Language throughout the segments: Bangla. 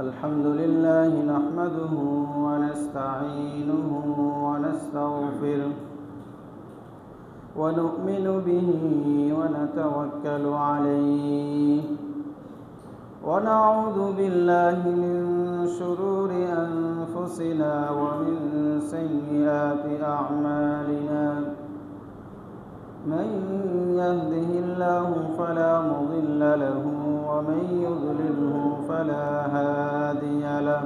الحمد لله نحمده ونستعينه ونستغفره ونؤمن به ونتوكل عليه ونعوذ بالله من شرور أنفسنا ومن سيئات أعمالنا من يهده الله فلا مضل له ومن يضلله فلا هادي له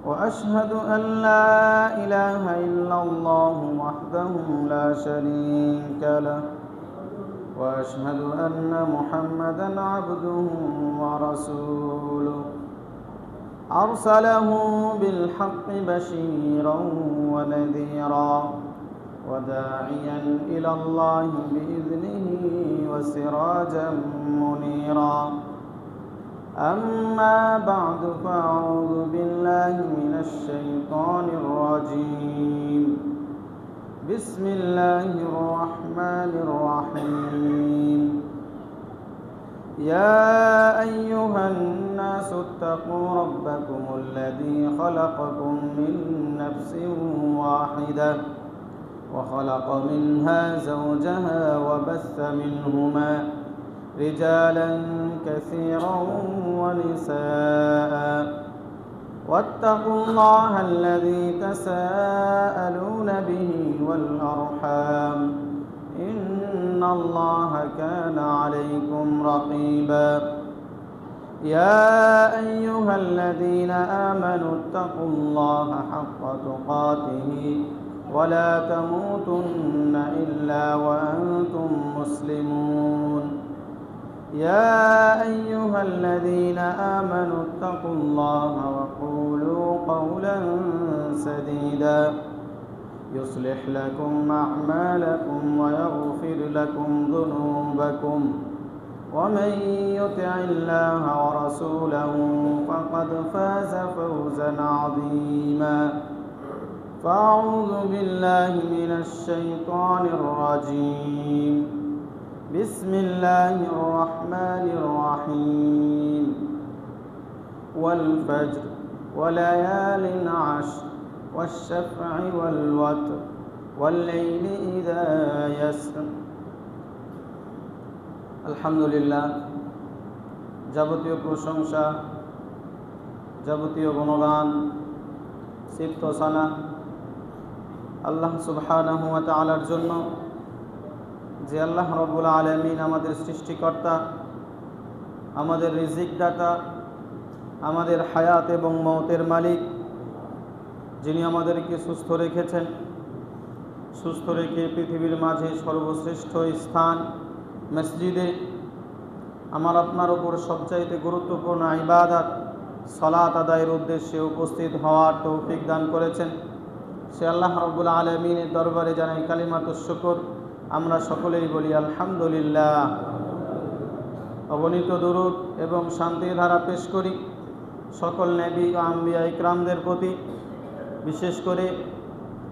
وأشهد أن لا إله إلا الله وحده لا شريك له وأشهد أن محمدًا عبده ورسوله أرسله بالحق بشيرًا ونذيرًا وداعيًا إلى الله بإذنه وسراجًا منيرًا أما بعد فأعوذ بالله من الشيطان الرجيم بسم الله الرحمن الرحيم يا أيها الناس اتقوا ربكم الذي خلقكم من نفس واحدة وخلق منها زوجها وبث منهما رجالا كثيرا ونساء واتقوا الله الذي تساءلون به والأرحام إن الله كان عليكم رقيبا يا أيها الذين آمنوا اتقوا الله حق تقاته ولا تموتن إلا وأنتم مسلمون يا أيها الذين آمنوا اتقوا الله وقولوا قولا سديدا يصلح لكم أعمالكم ويغفر لكم ذنوبكم ومن يطع الله ورسوله فقد فاز فوزا عظيما فأعوذ بالله من الشيطان الرجيم بسم الله الرحمن الرحيم والفجر وليال عشر والشفع والوتر والليل إذا يسر الحمد لله যাবতীয় প্রশংসা যাবতীয় গুণগান সিফত সানা আল্লাহ সুবহানাহু ওয়া তাআলার জন্য, যে আল্লাহ রাব্বুল আলামিন আমাদের সৃষ্টিকর্তা, আমাদের রিজিক দাতা, আমাদের হায়াত এবং মওতের মালিক, যিনি আমাদেরকে সুস্থ রেখেছেন, সুস্থ রেখে পৃথিবীর মাঝে সর্বশ্রেষ্ঠ স্থান মসজিদে আমার আপনার উপর সবচাইতে গুরুত্বপূর্ণ ইবাদত সালাত আদায়ের উদ্দেশ্যে উপস্থিত হওয়ার তৌফিক দান করেছেন, সে আল্লাহ রাব্বুল আলামিনের দরবারে জানাই কালিমাতুশ শুকর। আমরা সকলেই বলি আলহামদুলিল্লাহ। অগণিত দুরূদ এবং শান্তির ধারা পেশ করি সকল নবী ও আম্বিয়া ইকরামদের প্রতি, বিশেষ করে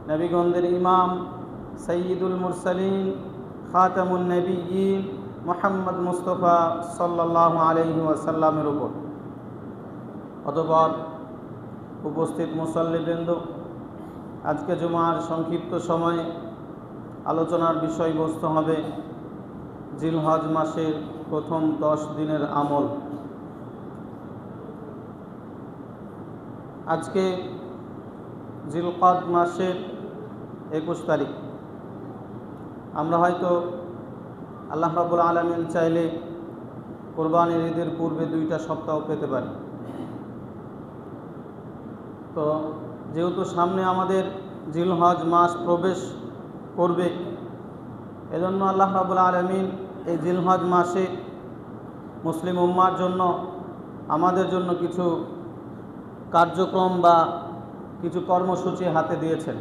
নবীগণদের ইমাম সাইয়্যিদুল মুরসালিন খাতামুন নবিয়্যিন মুহাম্মদ মুস্তাফা সাল্লাল্লাহু আলাইহি ওয়াসাল্লামের উপর। অতঃপর উপস্থিত মুসল্লিবৃন্দ, আজকে জুমার সংক্ষিপ্ত সময়ে আলোচনার বিষয়বস্তু হবে জিলহজ মাসের প্রথম 10 দিনের আমল। আজকে জিলকদ মাসের 21 তারিখ। আমরা হয়তো আল্লাহ রাব্বুল আলামিন চাইলে কোরবানির ঈদের পূর্বে 2টা সপ্তাহ পেতে পারি। তো যেহেতু সামনে আমাদের জিলহজ মাস প্রবেশ করবে, এজন্য আল্লাহ রাব্বুল আলামিন এই জিলহজ মাসে মুসলিম উম্মার জন্য, আমাদের জন্য কিছু কার্যক্রম বা কিছু কর্মসূচি হাতে দিয়েছেন।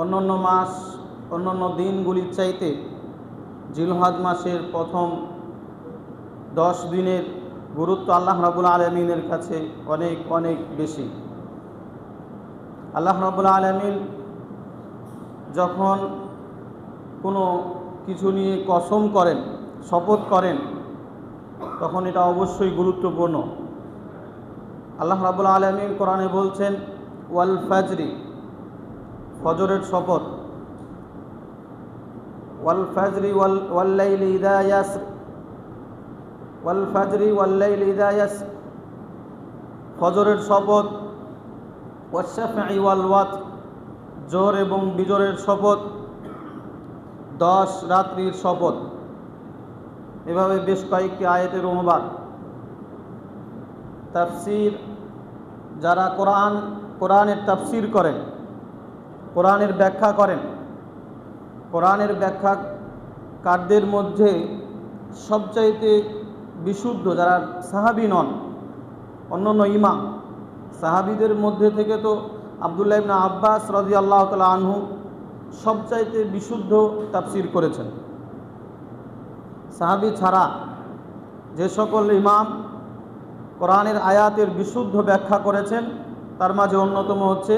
অন্যান্য মাস, অন্যান্য দিনগুলির চাইতে জিলহজ মাসের প্রথম 10 দিনের গুরুত্ব আল্লাহ রাব্বুল আলামিনের কাছে অনেক অনেক বেশি। আল্লাহ রাব্বুল আলামিন যখন কোনো কিছু নিয়ে কসম করেন, শপথ করেন, তখন এটা অবশ্যই গুরুত্বপূর্ণ। আল্লাহ রাব্বুল আলামিন কোরআনে বলছেন ওয়াল ফাজরি, ফজরের শপথ, ওয়াল ফাজরি ওয়াল লাইলি ইযা ইয়াসর, ওয়াল ফাজরি ওয়াল লাইলি ইযা ইয়াসর, ফজরের শপথ, ওয়াশ শাফঈ ওয়াল ওয়াতর, জোহর এবং বিজোরের শপথ, 10 রাত্রির শপথ। এভাবে বেশ কয়েকটি আয়াতের অনুবাদ। তাফসীর, যারা কোরআনের তাফসীর করেন, কোরআনের ব্যাখ্যা করেন, কোরআনের ব্যাখ্যাকারদের মধ্যে সবচাইতে বিশুদ্ধ যারা সাহাবী নন, অন্যান্য ইমাম সাহাবীদের মধ্যে থেকে তো আব্দুল্লাহ ইবনে আব্বাস রাদিয়াল্লাহু তাআলা আনহু সবচাইতে বিশুদ্ধ তাফসীর করেছেন। সাহাবী ছাড়া যে সকল ইমাম কোরআনের আয়াতের বিশুদ্ধ ব্যাখ্যা করেছেন তার মাঝে অন্যতম হচ্ছে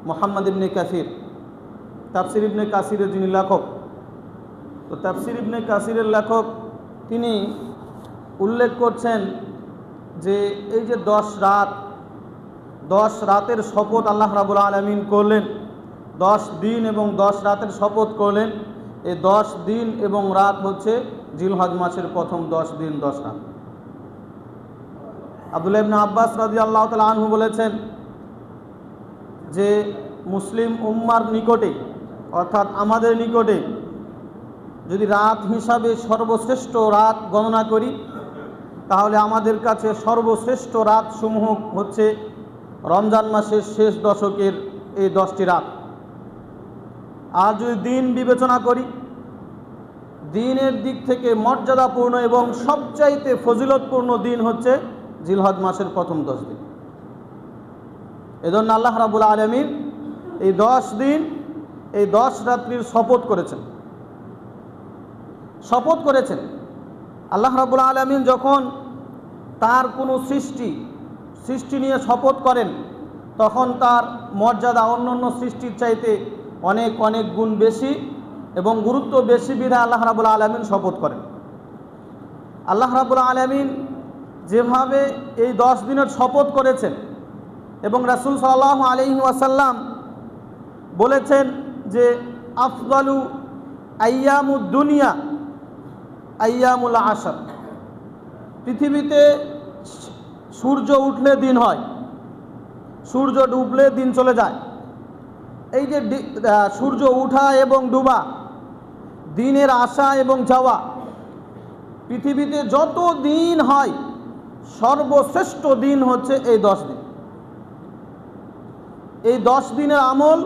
মুহাম্মদ ইবনে কাসির, তাফসীর ইবনে কাসিরের যিনি লেখক। তো তাফসীর ইবনে কাসিরের লেখক তিনি উল্লেখ করছেন যে এই যে 10 রাতের শপথ আল্লাহ রাব্বুল আলামিন করলেন, 10 দিন এবং 10 রাতের শপথ করলেন, এই 10 দিন এবং রাত হচ্ছে জিলহজ মাসের প্রথম 10 দিন 10 রাত। আব্দুল্লাহ ইবনে আব্বাস রাদিয়াল্লাহু তাআলা আনহু বলেছেন যে মুসলিম উম্মার নিকটে, অর্থাৎ আমাদের নিকটে যদি রাত হিসাবে সর্বশ্রেষ্ঠ রাত গণনা করি, তাহলে আমাদের কাছে সর্বশ্রেষ্ঠ রাত সমূহ হচ্ছে রমজান মাসের শেষ দশকের এই 10টি রাত। আর যদি দিন বিবেচনা করি, দিনের দিক থেকে মর্যাদাপূর্ণ এবং সবচাইতে ফজিলতপূর্ণ দিন হচ্ছে জিলহজ মাসের প্রথম 10 দিন। এজন্য আল্লাহ রাব্বুল আলামিন এই 10 দিন, এই 10 রাত্রির শপথ করেছেন। আল্লাহ রাব্বুল আলামিন যখন তার কোনো সৃষ্টি নিয়ে শপথ করেন, তখন তার মর্যাদা অন্যান্য সৃষ্টির চাইতে অনেক অনেক গুণ বেশি এবং গুরুত্ব বেশি বিধায় আল্লাহ রাব্বুল আলামিন শপথ করেন। আল্লাহ রাব্বুল আলামিন যেভাবে এই 10 দিনের শপথ করেছেন এবং রাসূল সাল্লাল্লাহু আলাইহি ওয়াসাল্লাম বলেছেন যে আফদালু আইয়ামুদ দুনিয়া আইয়ামুল আশর, পৃথিবীতে সূর্য উঠলে দিন হয়, সূর্য ডুবলে দিন চলে যায়। এই যে সূর্য উঠা এবং ডুবা, দিনের আসা এবং যাওয়া, পৃথিবীতে যত দিন হয় সর্বশ্রেষ্ঠ দিন হচ্ছে এই 10 দিন। এই 10 দিনের আমল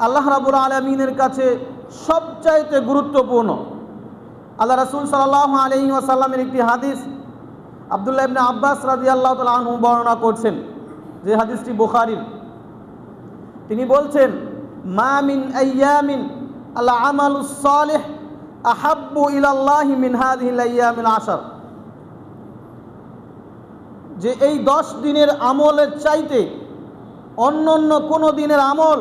আল্লাহ রাব্বুল আলামিনের কাছে সবচাইতে গুরুত্বপূর্ণ। আল্লাহ রাসূল সাল্লাল্লাহু আলাইহি ওয়াসাল্লামের একটি হাদিস আব্দুল্লাহ ইবনে আব্বাস রাদিয়াল্লাহু তাআলা আনহু বর্ণনা করছেন, যে হাদিসটি বুখারীর। তিনি বলছেন মা মিন আইয়ামিন আল আমালুস সালিহ আহাব্বু ইলাল্লাহি মিন হাযিহিল আইয়ামিল আশর, যে এই 10 দিনের আমলের চাইতে অন্য কোনো দিনের আমল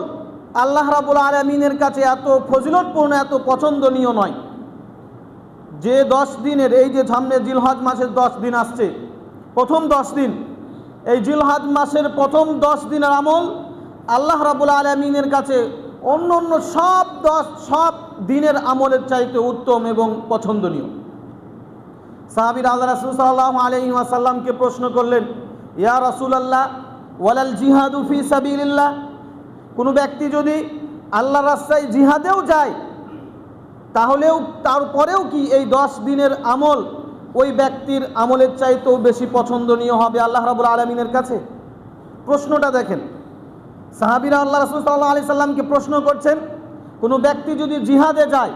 আল্লাহ রাব্বুল আলামিনের কাছে এত ফজিলতপূর্ণ, এত পছন্দনীয় নয়। যে 10 দিনের, এই যে সামনে জিলহজ মাসের 10 দিন আসছে, প্রথম 10 দিন, এই জিলহজ মাসের প্রথম 10 দিনের আমল আল্লাহ রাব্বুল আলামিনের কাছে অন্য সব দিনের আমলের চাইতে উত্তম এবং পছন্দনীয়। সাহাবীরা আল্লাহ রাসূল সাল্লাল্লাহু আলাইহি ওয়াসাল্লামকে প্রশ্ন করলেন, ইয়া রাসূলুল্লাহ ওয়ালাল জিহাদু ফি সাবিলিল্লাহ, কোনো ব্যক্তি যদি আল্লাহর রাস্তায় জিহাদেও যায় তারপরেও কি এই 10 দিনের আমল ওই ব্যক্তির আমলের চাইতেও বেশি পছন্দনীয় হবে আল্লাহ রাব্বুল আলামিনের কাছে? প্রশ্নটা দেখেন, সাহাবীরা আল্লাহ রাসূল সাল্লাল্লাহু আলাইহি সাল্লামকে প্রশ্ন করছেন, কোনো ব্যক্তি যদি জিহাদে যায়,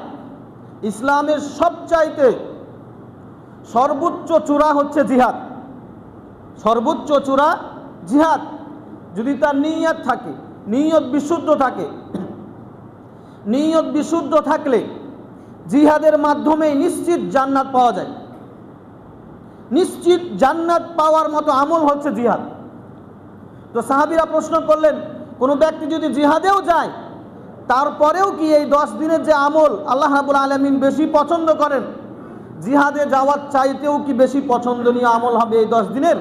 ইসলামের সবচাইতে সর্বোচ্চ চূড়া হচ্ছে জিহাদ, সর্বোচ্চ চূড়া জিহাদ। যদি তার নিয়ত থাকে, নিয়ত বিশুদ্ধ থাকে, নিয়ত বিশুদ্ধ থাকলে জিহাদের মাধ্যমেই নিশ্চিত জান্নাত পাওয়া যায়। নিশ্চিত জান্নাত পাওয়ার মতো আমল হচ্ছে জিহাদ। তো সাহাবীরা প্রশ্ন করলেন, কোনো ব্যক্তি যদি জিহাদেও যায় তারপরেও কি এই 10 দিনের যে আমল আল্লাহ রাব্বুল আলামিন বেশি পছন্দ করেন, জিহাদে যাওয়ার চাইতেও কি বেশি পছন্দনীয় আমল হবে এই 10 দিনের?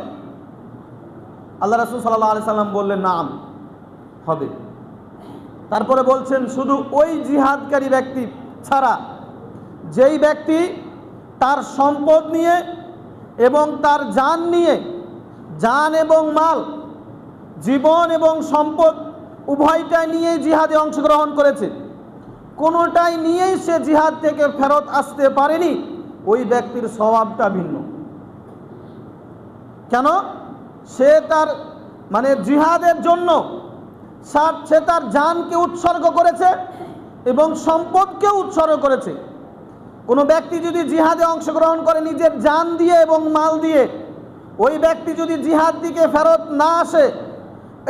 আল্লাহ রাসূল সাল্লাল্লাহু আলাইহি সাল্লাম বললেন, নাম হবে। তারপরে বলছেন, শুধু ওই জিহাদকারী ব্যক্তি ছাড়া যেই ব্যক্তি তার সম্পদ নিয়ে এবং তার জান নিয়ে, জান এবং মাল, জীবন এবং সম্পদ উভয়টাই নিয়ে জিহাদে অংশগ্রহণ করেছে, কোনোটাই নিয়েই সে জিহাদ থেকে ফেরত আসতে পারেনি, ওই ব্যক্তির সওয়াবটা ভিন্ন। কেন? সে তার জিহাদের জন্য সে তার জানকে উৎসর্গ করেছে এবং সম্পদকেও উৎসর্গ করেছে। কোনো ব্যক্তি যদি জিহাদে অংশগ্রহণ করে নিজের জান দিয়ে এবং মাল দিয়ে, ওই ব্যক্তি যদি জিহাদ থেকে ফেরত না আসে,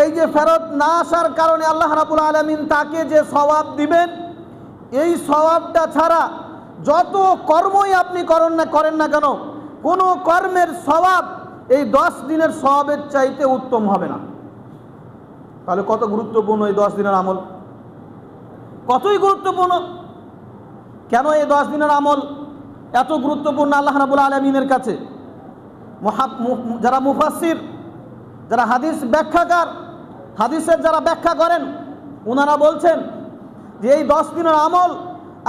এই যে ফেরত না আসার কারণে আল্লাহ রাব্বুল আলামিন তাকে যে সওয়াব দিবেন, এই সওয়াবটা ছাড়া যত কর্মই আপনি করেন না কেন, কোনো কর্মের সওয়াব এই 10 দিনের সওয়াবের চাইতে উত্তম হবে না। তাহলে কত গুরুত্বপূর্ণ এই 10 দিনের আমল, কতই গুরুত্বপূর্ণ। কেন এই 10 দিনের আমল এত গুরুত্বপূর্ণ আল্লাহ রাব্বুল আলামিনের কাছে? যারা মুফাসসির, যারা হাদিস ব্যাখ্যাকার, হাদিসের যারা ব্যাখ্যা করেন, ওনারা বলছেন যে এই 10 দিনের আমল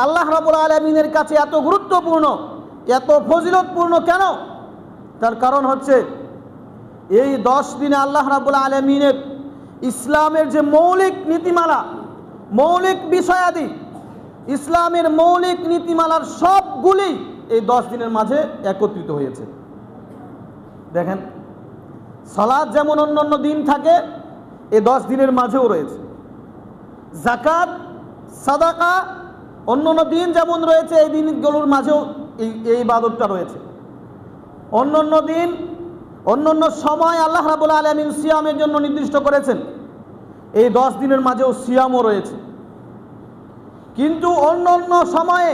আল্লাহ রাব্বুল আলামিনের কাছে এত গুরুত্বপূর্ণ, এত ফজিলতপূর্ণ কেন? তার কারণ হচ্ছে এই 10 দিনে আল্লাহ রাব্বুল আলামিনের ইসলামের যে মৌলিক নীতিমালা, মৌলিক বিষয়াদি, ইসলামের মৌলিক নীতিমালার সবগুলি এই 10 দিনের মাঝে একত্রিত হয়েছে। দেখেন, সালাত যেমন অন্যান্য দিন থাকে, এই 10 দিনের মাঝেও রয়েছে। যাকাত, সাদাকা অন্যান্য দিন যেমন রয়েছে, এই দিনগুলোর মাঝেও এই ইবাদতটা রয়েছে। অন্যান্য দিন, অন্যান্য সময় আল্লাহ রাব্বুল আলামিন সিয়ামের জন্য নির্দিষ্ট করেছেন, এই 10 দিনের মাঝেও সিয়ামও রয়েছে। কিন্তু অন্যান্য সময়ে,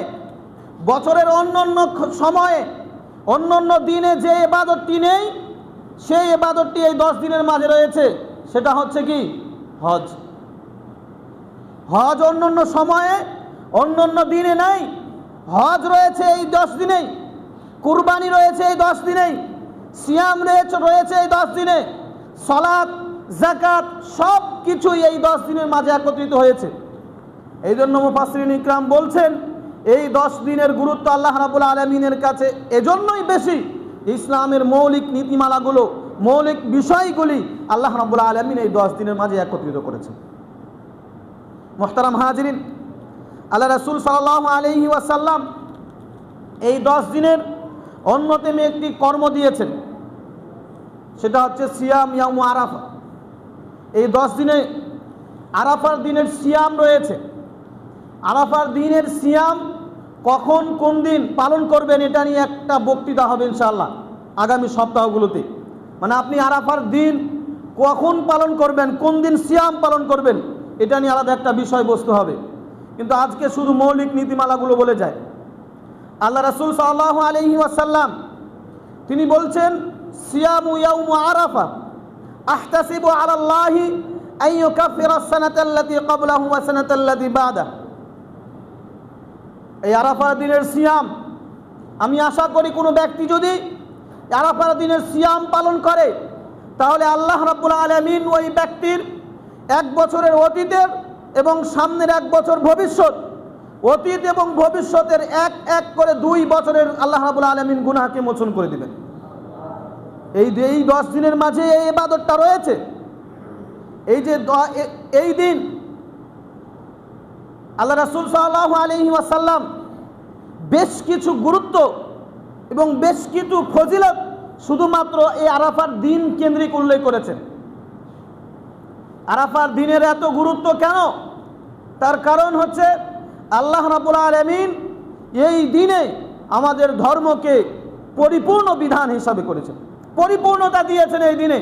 বছরের অন্যান্য সময়ে, অন্যান্য দিনে যে ইবাদতটি নেই, সেই ইবাদতটি এই 10 দিনের মাঝে রয়েছে। সেটা হচ্ছে কি? হজ। হজ অন্যান্য সময়ে, অন্যান্য দিনে নাই, হজ রয়েছে এই 10 দিনেই, কুরবানি রয়েছে এই 10 দিনেই, সিয়াম রয়েছে এই 10 দিনে, সালাত, যাকাত সব কিছুই এই 10 দিনের মাঝে একত্রিত হয়েছে। এই জন্য মুফাসসিরিন ইকরাম বলছেন, এই 10 দিনের গুরুত্ব আল্লাহ রাব্বুল আলামিনের কাছে এজন্যই বেশি, ইসলামের মৌলিক নীতিমালাগুলো, মৌলিক বিষয়গুলি আল্লাহ রাব্বুল আলামিন এই 10 দিনের মাঝে একত্রিত করেছেন। মুহতারাম হাজিরিন, আল্লাহ রাসূল সাল্লাল্লাহু আলাইহি ওয়াসাল্লাম এই 10 দিনের অন্যতম একটি কর্ম দিয়েছেন, সেটা হচ্ছে সিয়াম ইয়াউম আরাফা। এই 10 দিনে আরাফার দিনের সিয়াম রয়েছে। আরাফার দিনের সিয়াম কখন, কোন দিন পালন করবেন, এটা নিয়ে একটা বক্তৃতা হবে ইনশাআল্লাহ আগামী সপ্তাহগুলোতে। আপনি আরাফার দিন কখন পালন করবেন, কোন দিন সিয়াম পালন করবেন, এটা নিয়ে আলাদা একটা বিষয়বস্তু হবে। কিন্তু আজকে শুধু মৌলিক নীতিমালাগুলো বলে যায়। আল্লাহ রাসূল সাল্লাল্লাহু আলাইহি ওয়াসাল্লাম তিনি বলছেন, সিয়ামু ইয়াউম আরাফা আহতাসিবু আলাল্লাহি আন ইউকাফিরা আস-সানাতাল্লাতী ক্বাবলাহু ওয়া সানাতাল্লাতী বা'দাহু। এই আরাফার দিনের সিয়াম, আমি আশা করি কোনো ব্যক্তি যদি আরাফার দিনের সিয়াম পালন করে, তাহলে আল্লাহ রাব্বুল আলামিন ওই ব্যক্তির 1 বছরের অতীতের এবং সামনের 1 বছর ভবিষ্যৎ, অতীত এবং ভবিষ্যতের এক করে 2 বছরের আল্লাহ রাব্বুল আলামিন গুনাহকে মোচন করে দিবেন। এই 10 দিনের মাঝে এই ইবাদতটা রয়েছে। এই দিন আল্লাহ রাসূল সাল্লাল্লাহু আলাইহি ওয়াসাল্লাম বেশ কিছু গুরুত্ব এবং বেশ কিছু ফজিলত শুধুমাত্র এই আরাফার দিন কেন্দ্রিক উল্লেখ করেছেন। আরাফার দিনের এত গুরুত্ব কেন? তার কারণ হচ্ছে আল্লাহ রাব্বুল আলামিন এই দিনে আমাদের ধর্মকে পরিপূর্ণ বিধান হিসাবে করেছেন, পরিপূর্ণতা দিয়েছেন এই দিনে।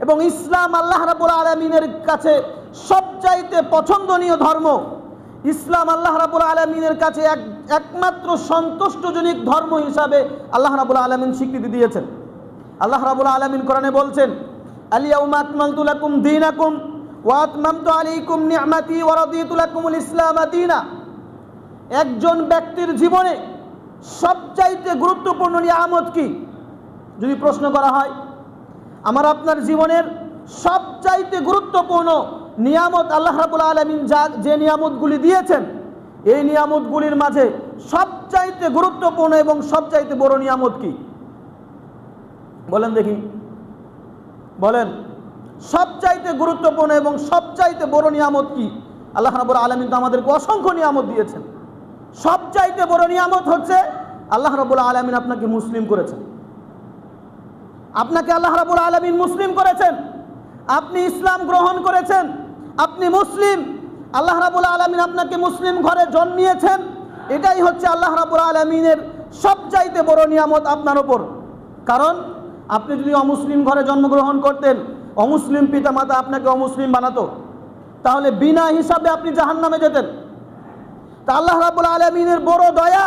এবং ইসলাম আল্লাহ রাব্বুল আলামিনের কাছে সবচাইতে পছন্দনীয় ধর্ম। ইসলাম আল্লাহ রাব্বুল আলামিনের কাছে একমাত্র সন্তুষ্টজনক ধর্ম হিসাবে আল্লাহ রাব্বুল আলামিন স্বীকৃতি দিয়েছেন। আল্লাহ রাব্বুল আলামিন কোরআনে বলছেন, আল-ইয়াউমা আকমালতু লাকুম দীনাকুম ওয়া আতমামতু আলাইকুম নি'মাতি ওয়া রাদিতু লাকুমুল ইসলাম দীনা। একজন ব্যক্তির জীবনে সবচাইতে গুরুত্বপূর্ণ নিয়ামত কি? যদি প্রশ্ন করা হয়, আমার আপনার জীবনের সবচাইতে গুরুত্বপূর্ণ নিয়ামত আল্লাহ রাব্বুল আলামিন যে নিয়ামতগুলি দিয়েছেন, এই নিয়ামতগুলির মাঝে সবচাইতে গুরুত্বপূর্ণ এবং সবচাইতে বড় নিয়ামত কি? বলেন দেখি, বলেন সবচাইতে গুরুত্বপূর্ণ এবং সবচাইতে বড় নিয়ামত কি? আল্লাহ রাব্বুল আলামিন তো আমাদেরকে অসংখ্য নিয়ামত দিয়েছেন। সবচাইতে বড় নিয়ামত হচ্ছে আল্লাহ রাব্বুল আলামিন আপনাকে মুসলিম করেছেন। আপনাকে আল্লাহ রাব্বুল আলামিন মুসলিম করেছেন, আপনি ইসলাম গ্রহণ করেছেন, আপনি মুসলিম। আল্লাহ রাব্বুল আলামিন আপনাকে মুসলিম ঘরে জন্মিয়েছেন, এটাই হচ্ছে আল্লাহ রাব্বুল আলামিনের সবচাইতে বড় নিয়ামত আপনার উপর। কারণ আপনি যদি অমুসলিম ঘরে জন্মগ্রহণ করতেন, অমুসলিম পিতামাতা আপনাকে অমুসলিম বানাতো, তাহলে বিনা হিসাবে আপনি জাহান্নামে যেতেন। তা আল্লাহ রাব্বুল আলামিনের বড় দয়া,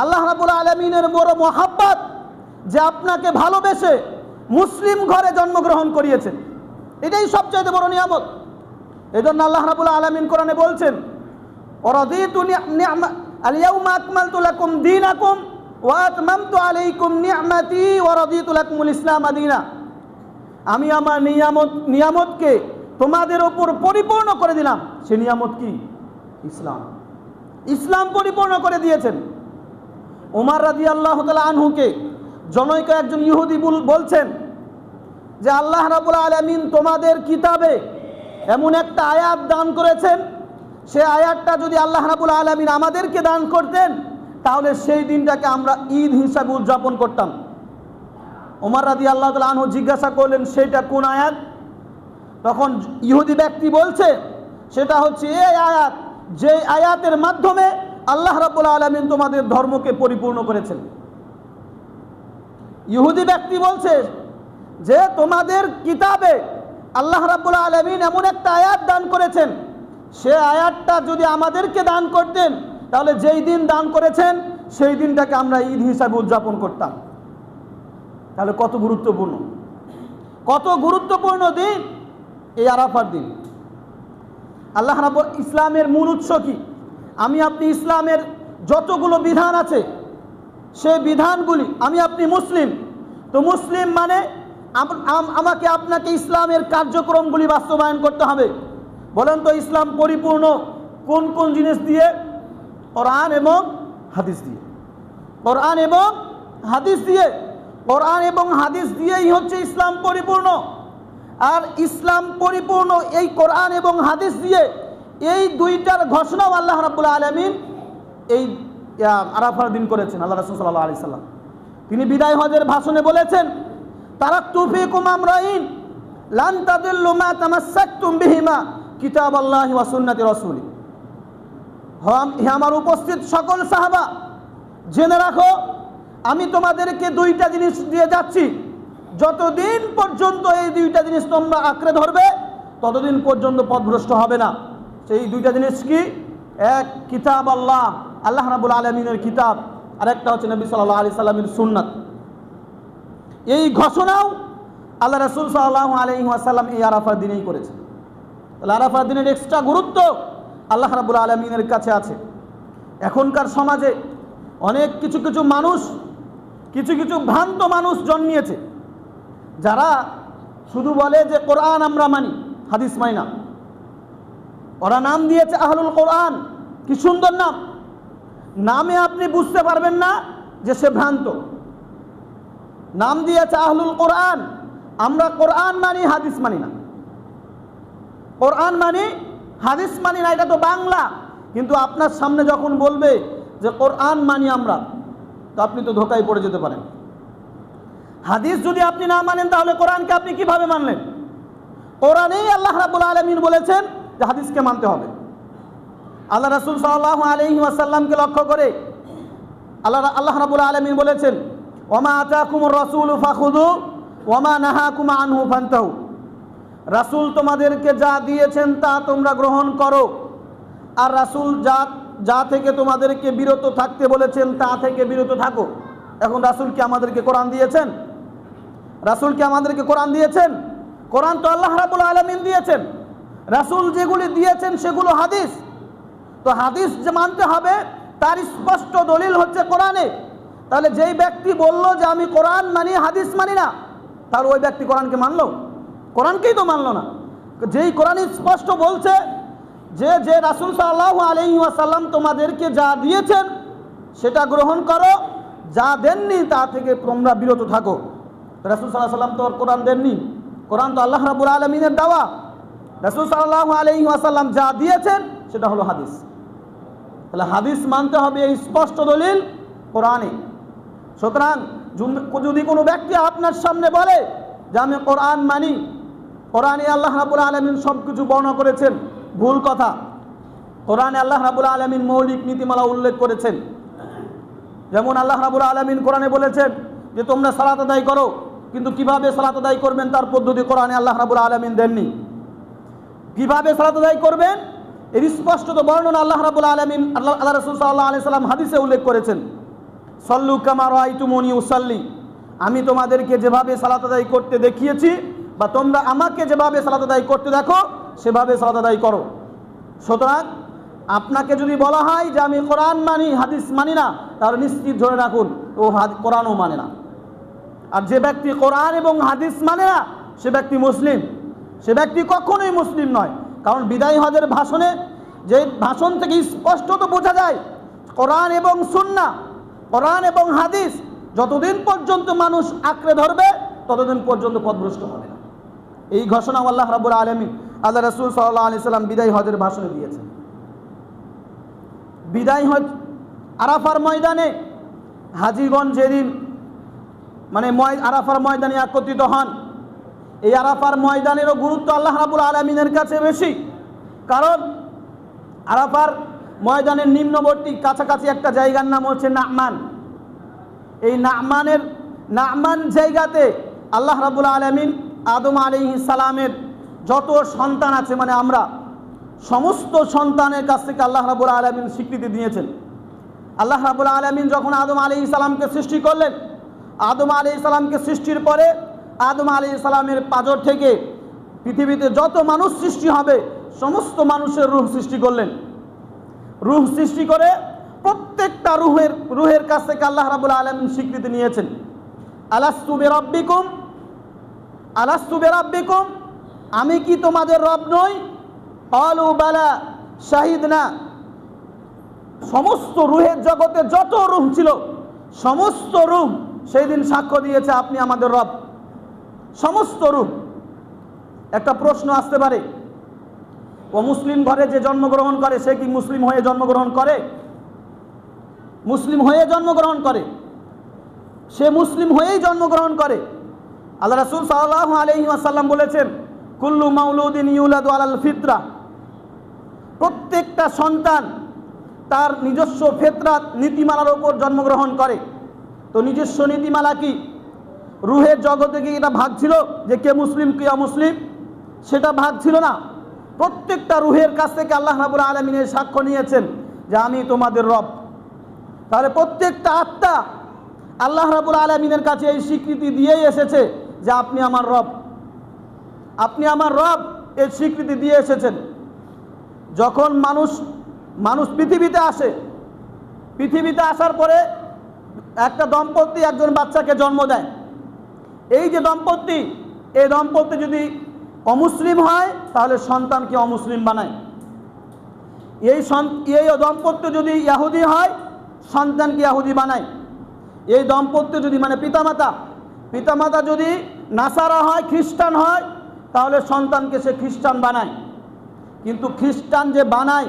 আল্লাহ রাব্বুল আলামিনের বড় মহাব্বত যে আপনাকে ভালোবেসে মুসলিম ঘরে জন্মগ্রহণ করিয়েছেন, এটাই সবচেয়ে বড় নিয়ামত। এজন্য আল্লাহ রাব্বুল আলামিন কোরআনে বলছেন, ওয়ারাদিতু আল-ইয়াউমা আকমালতু লাকুম দীনাকুম ওয়া আতমামতু আলাইকুম নি'মাতি ওয়া রাদিতু লাকুমুল ইসলাম দীনা। আমি আমার নিয়ামতকে তোমাদের উপর পরিপূর্ণ করে দিলাম। সে নিয়ামত কি? ইসলাম। ইসলাম পরিপূর্ণ করে দিয়েছেন। ওমর রাদিয়াল্লাহু তাআলা আনহুকে জনৈক একজন ইহুদি বলছেন যে আল্লাহ রাব্বুল আলামিন তোমাদের কিতাবে এমন একটা আয়াত দান করেছেন, সে আয়াতটা যদি আল্লাহ রাব্বুল আলামিন আমাদেরকে দান করতেন, তাহলে সেই দিনটাকে আমরা ঈদ হিসাবে উদযাপন করতাম। ওমর রাদিয়াল্লাহু তাআলা আনহু জিজ্ঞাসা করলেন, সেটা কোন আয়াত? তখন ইহুদি ব্যক্তি বলছে, সেটা হচ্ছে এই আয়াত, যে আয়াতের মাধ্যমে আল্লাহ রাব্বুল আলামিন তোমাদের ধর্মকে পরিপূর্ণ করেছেন। ইহুদি ব্যক্তি বলছে যে তোমাদের কিতাবে আল্লাহ রাব্বুল আলামিন এমন একটা আয়াত দান করেছেন, সে আয়াতটা যদি আমাদেরকে দান করতেন, তাহলে যেই দিন দান করেছেন সেই দিনটাকে আমরা ঈদ হিসাবে উদযাপন করতাম। তাহলে কত গুরুত্বপূর্ণ, কত গুরুত্বপূর্ণ দিন এই আরাফার দিন। আল্লাহ রাব্বুল ইসলামের মূল উৎস কি? আমি আপনি ইসলামের যতগুলো বিধান আছে, সেই বিধানগুলি, আমি আপনি মুসলিম, তো মুসলিম মানে আমাকে আপনাকে ইসলামের কার্যক্রমগুলি বাস্তবায়ন করতে হবে। বলেন তো ইসলাম পরিপূর্ণ কোন কোন জিনিস দিয়ে? কোরআন এবং হাদিস দিয়ে। কোরআন এবং হাদিস দিয়ে। কোরআন এবং হাদিস দিয়েই হচ্ছে ইসলাম পরিপূর্ণ। আর ইসলাম পরিপূর্ণ এই কোরআন এবং হাদিস দিয়ে, এই দুইটার ঘোষণাও আল্লাহ রাব্বুল আলামিন এই আরাফার দিন করেছেন। আল্লাহ রাসূল সাল্লাল্লাহু আলাইহি সাল্লাম তিনি বিদায় হজের ভাষণে বলেছেন, তারাকতু ফীকুম আমরাইন লান তাদিল্লু মা তামাসসাকতুম বিহিমা কিতাবাল্লাহি ওয়া সুন্নতি রাসূলি। হে আমার উপস্থিত সকল সাহাবা, জেনে রাখো আমি তোমাদেরকে দুইটা জিনিস দিয়ে যাচ্ছি, যতদিন পর্যন্ত এই দুইটা জিনিস তোমরা আঁকড়ে ধরবে ততদিন পর্যন্ত পথভ্রষ্ট হবে না। সেই দুইটা জিনিস কি? এক, কিতাব আল্লাহ, আল্লাহ রাব্বুল আলামিনের কিতাব, আর একটা হচ্ছে নবী সাল্লাল্লাহু আলাইহি সাল্লামের সুন্নাত। এই ঘোষণাও আল্লাহ রাসূল সাল্লাল্লাহু আলাইহি ওয়াসাল্লাম এই আরাফার দিনেই করেছেন। তাহলে আরাফার দিনের এক্সট্রা গুরুত্ব আল্লাহ রাব্বুল আলামিনের কাছে আছে। এখনকার সমাজে অনেক কিছু মানুষ, কিছু ভ্রান্ত মানুষ জন্মিয়েছে, যারা শুধু বলে যে কোরআন আমরা মানি, হাদিস মানি না। ওরা নাম দিয়েছে আহলুল কোরআন। কি সুন্দর নাম! নামে আপনি বুঝতে পারবেন না যে সে ভ্রান্ত। নাম দিয়েছে আহলুল কোরআন। আমরা কোরআন মানি, হাদিস মানি না। কোরআন মানি, হাদিস মানি না, এটা তো বাংলা। কিন্তু আপনার সামনে যখন বলবে যে কোরআন মানি আমরা, তো আপনি তো ধোকায় পড়ে যেতে পারেন। হাদিস যদি আপনি না মানেন, তাহলে কোরআনকে আপনি কিভাবে মানলেন? কোরআনেই আল্লাহ রাব্বুল আলামিন বলেছেন যে হাদিসকে মানতে হবে। আল্লাহ রাসূল সাল্লাল্লাহু আলাইহি ওয়াসাল্লামকে লক্ষ্য করে আল্লাহ রাব্বুল আলামিন বলেছেন, ওমা আতাকুমুর রাসূলু ফাখুযু ওমা নাহাকুম আনহু ফান্তাহু। রাসূল তোমাদেরকে যা দিয়েছেন তা তোমরা গ্রহণ করো, আর রাসূল যা থেকে তোমাদেরকে বিরত থাকতে বলেছেন তা থেকে বিরত থাকো। এখন রাসূল কি আমাদেরকে কোরআন দিয়েছেন? রাসূল কি আমাদেরকে কোরআন দিয়েছেন? কোরআন তো আল্লাহ রাব্বুল আলামিন দিয়েছেন। রাসূল যেগুলি দিয়েছেন সেগুলো হাদিস। তো হাদিস যে মানতে হবে তার স্পষ্ট দলিল হচ্ছে কোরআনে। তাহলে যেই ব্যক্তি বলল যে আমি কোরআন মানি হাদিস মানি না, তাহলে ওই ব্যক্তি কোরআনকে মানলো? কোরআনকেই তো মানলো না। যেই কোরআন স্পষ্ট বলছে যে রাসূল সাল্লাল্লাহু আলাইহি ওয়াসাল্লাম তোমাদেরকে যা দিয়েছেন সেটা গ্রহণ করো, যা দেননি তা থেকে তোমরা বিরত থাকো। রাসূল সাল্লাল্লাহু আলাইহি ওয়াসাল্লাম তো কোরআন দেননি, কোরআন তো আল্লাহ রাব্বুল আলামিনের দেওয়া। রাসূল সাল্লাল্লাহু আলাইহি ওয়াসাল্লাম যা দিয়েছেন সেটা হলো হাদিস। তাহলে হাদিস মানতে হবে এই স্পষ্ট দলিল কোরআনে। সুতরাং যদি কোনো ব্যক্তি আপনার সামনে বলে যে আমি কোরআন মানি, কোরআনে আল্লাহ রাব্বুল আলামিন সব কিছু বর্ণনা করেছেন, ভুল কথা। কোরআনে আল্লাহ রাব্বুল আলামিন মৌলিক নীতিমালা উল্লেখ করেছেন। যেমন আল্লাহ রাব্বুল আলামিন কোরআনে বলেছেন যে তোমরা সালাত আদায় করো, কিন্তু কিভাবে সালাত আদায় করবেন তার পদ্ধতি কোরআনে আল্লাহ রাব্বুল আলামিন দেননি। কিভাবে সালাত আদায় করবেন এর স্পষ্ট বর্ণনা আল্লাহ রাব্বুল আলামিন আল্লাহ রাসূল সাল্লাল্লাহু আলাইহি সাল্লাম হাদিসে উল্লেখ করেছেন। সল্লু কামা রাআইতুমুনি উসাল্লি, আমি তোমাদেরকে যেভাবে সালাত আদায় করতে দেখিয়েছি বা তোমরা আমাকে যেভাবে সালাত আদায় করতে দেখো সেভাবে সালাত আদায় করো। সুতরাং আপনাকে যদি বলা হয় যে আমি কোরআন মানি হাদিস মানি না, তাহলে নিশ্চিত ধরে রাখুন ও কোরআনও মানে না। আর যে ব্যক্তি কোরআন এবং হাদিস মানে না সে ব্যক্তি মুসলিম, সে ব্যক্তি কখনোই মুসলিম নয়। কারণ বিদায়ী হজের ভাষণে যে ভাষণ থেকে স্পষ্টত বোঝা যায় কোরআন এবং সুন্নাহ, কোরআন এবং হাদিস যতদিন পর্যন্ত মানুষ আঁকড়ে ধরবে ততদিন পর্যন্ত পথভ্রষ্ট হবে না। এই ঘোষণা আল্লাহ রাব্বুল আলামিন আল্লাহ রাসূল সাল্লাল্লাহু আলাইহি সাল্লাম বিদায়ী হজের ভাষণে দিয়েছেন। বিদায়ী হজ আরাফার ময়দানে হাজীগণ যেদিন আরাফার ময়দানে একত্রিত হন, এই আরাফার ময়দানেরও গুরুত্ব আল্লাহ রাব্বুল আলামিনের কাছে বেশি। কারণ আরাফার ময়দানের নিম্নবর্তী কাছাকাছি একটা জায়গার নাম হচ্ছে নামান। এই নামান জায়গাতে আল্লাহ রাব্বুল আলামিন আদম আলাইহিস সালামের যত সন্তান আছে আমরা সমস্ত সন্তানের কাছ থেকে আল্লাহ রাব্বুল আলামিন স্বীকৃতি দিয়েছেন। আল্লাহ রাব্বুল আলামিন যখন আদম আলাইহিস সালামকে সৃষ্টি করলেন, আদম আলাইহিস সালামকে সৃষ্টির পরে আদম আলাইহিস সালামের পাঁজর থেকে পৃথিবীতে যত মানুষ সৃষ্টি হবে সমস্ত মানুষের রূহ সৃষ্টি করলেন। রূহ সৃষ্টি করে প্রত্যেকটা রূহের কাছ থেকে আল্লাহ রাব্বুল আলামিন স্বীকৃতি নিয়েছেন। আলাস্তু বিরাব্বিকুম, আমি কি তোমাদের রব নই? ক্বালু বালা শাহিদনা। সমস্ত রূহের জগতে যত রূহ ছিল সমস্ত রূহ সেই দিন সাক্ষ্য দিয়েছে আপনি আমাদের রব। সমস্ত রূহ। একটা প্রশ্ন আসতে পারে, ও মুসলিম ঘরে যে জন্মগ্রহণ করে সে কি মুসলিম হয়ে জন্মগ্রহণ করে? মুসলিম হয়ে জন্মগ্রহণ করে, সে মুসলিম হয়েই জন্মগ্রহণ করে। আল্লাহ রাসূল সাল্লাল্লাহু আলাইহি ওয়াসাল্লাম বলেছেন কুল্লু মাউলুদিন ইউলাদু আলাল ফিতরা, প্রত্যেকটা সন্তান তার নিজস্ব ফিতরাত নীতিমালার উপর জন্মগ্রহণ করে। তো নিজস্ব নীতিমালা কি? রূহের জগতে কি এটা ভাগ ছিল যে কে মুসলিম কে অমুসলিম? সেটা ভাগ ছিল না। প্রত্যেকটা রূহের কাছ থেকে আল্লাহ রাব্বুল আলামিনের সাক্ষ্য নিয়েছেন যে আমি তোমাদের রব। তাহলে প্রত্যেকটা আত্মা আল্লাহ রাব্বুল আলামিনের কাছে এই স্বীকৃতি দিয়েই এসেছে যে আপনি আমার রব, আপনি আমার রব, এই স্বীকৃতি দিয়ে এসেছেন। যখন মানুষ পৃথিবীতে আসে, পৃথিবীতে আসার পরে একটা দম্পতি একজন বাচ্চাকে জন্ম দেয়। এই যে দম্পতি, এই দম্পতি যদি অমুসলিম হয় তাহলে সন্তানকে অমুসলিম বানায়। এই দম্পতি যদি ইহুদি হয় সন্তানকে ইহুদি বানায়। এই দম্পতি যদি পিতামাতা যদি নাসারা হয়, খ্রিস্টান হয়, তাহলে সন্তানকে সে খ্রিস্টান বানায়। কিন্তু খ্রিস্টান যে বানায়